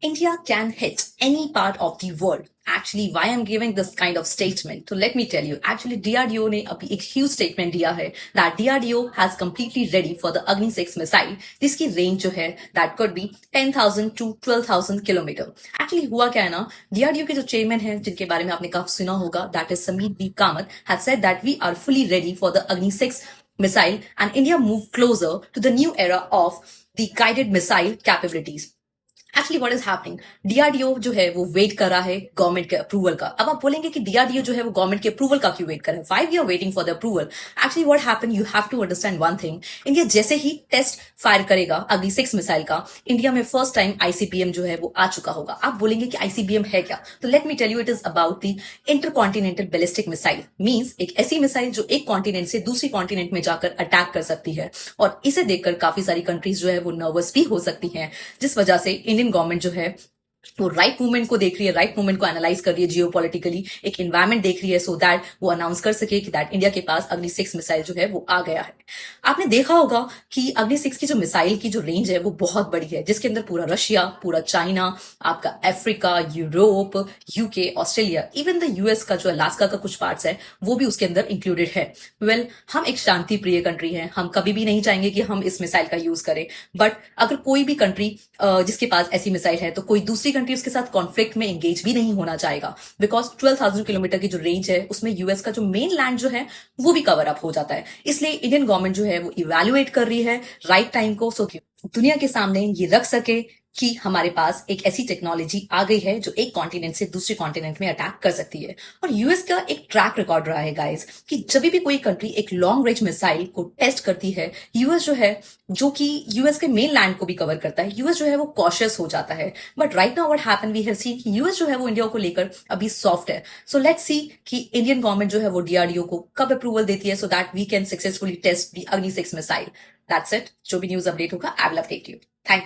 India can hit any part of the world. Actually, why I'm giving this kind of statement? So let me tell you. Actually, DRDO ने अभी एक huge statement दिया है that DRDO has completely ready for the Agni 6 missile, जिसकी range जो है that could be 10,000 to 12,000 kilometre. Actually हुआ क्या है ना, DRDO के जो chairman हैं जिनके बारे में आपने काफी सुना होगा, that is Sameer B. Kamath, has said that we are fully ready for the Agni 6 missile and India moved closer to the new era of the guided missile capabilities. Actually what is happening, DRDO जो है वो wait कर रहा है government के approval का. अब आप बोलेंगे कि डीआरडीओ जो है वो गवर्नमेंट के अप्रूवल का क्यों वेट कर रहे हैं, 5 year waiting for the approval. Actually what happen, you have to understand one thing. India जैसे ही टेस्ट फायर करेगा अग्नि 6 मिसाइल का, इंडिया में फर्स्ट टाइम आईसीबीएम जो है वो आ चुका होगा. आप बोलेंगे कि आईसीबीएम है क्या, तो let me tell you, it is about the intercontinental ballistic missile. Means एक ऐसी मिसाइल जो एक कॉन्टिनेंट से दूसरी कॉन्टिनेंट में जाकर अटैक कर सकती है. और इसे देखकर काफी सारी कंट्रीज जो है वो नर्वस भी हो सकती हैं, जिस वजह से इंडियन गवर्नमेंट जो है वो राइट मूवमेंट को देख रही है, राइट मूवमेंट को एनालाइज कर रही है, जियोपॉलिटिकली एक एनवायरमेंट देख रही है, सो दैट वो अनाउंस कर सके कि दैट इंडिया के पास अग्नि 6 मिसाइल जो है वो आ गया है. आपने देखा होगा कि अग्नि 6 की जो मिसाइल की जो रेंज है वो बहुत बड़ी है, जिसके अंदर पूरा रशिया, पूरा चाइना, आपका Africa, Europe, UK, Australia, even the US का जो अलास्का का कुछ पार्ट्स है वो भी उसके अंदर इंक्लूडेड है. वेल, हम एक शांति प्रिय कंट्री है, हम कभी भी नहीं चाहेंगे कि हम इस मिसाइल का यूज करें. बट अगर कोई भी कंट्री जिसके पास ऐसी मिसाइल है, तो कोई दूसरी कंट्री उसके साथ कॉन्फ्लिक्ट में एंगेज भी नहीं होना चाहेगा, बिकॉज 12,000 किलोमीटर की जो रेंज है उसमें यूएस का जो मेन लैंड जो है वो भी कवर अप हो जाता है. इसलिए इंडियन गवर्नमेंट जो है वो इवैल्यूएट कर रही है राइट टाइम को, सो कि दुनिया के सामने ये रख सके कि हमारे पास एक ऐसी टेक्नोलॉजी आ गई है जो एक कॉन्टिनेंट से दूसरे कॉन्टिनेंट में अटैक कर सकती है. और यूएस का एक ट्रैक रिकॉर्ड रहा है गाइस कि जब भी कोई कंट्री एक लॉन्ग रेंज मिसाइल को टेस्ट करती है, यूएस जो है, जो कि यूएस के मेन लैंड को भी कवर करता है, यूएस जो है वो कॉशियस हो जाता है. But right now what happen, we have seen कि यूएस जो है वो इंडिया को लेकर अभी सॉफ्ट है. सो लेट्स सी कि इंडियन गवर्नमेंट जो है वो डीआरडीओ को कब अप्रूवल देती है, so that we can successfully test the Agni 6 missile. That's it. जो भी न्यूज अपडेट होगा आई विल अपडेट यू.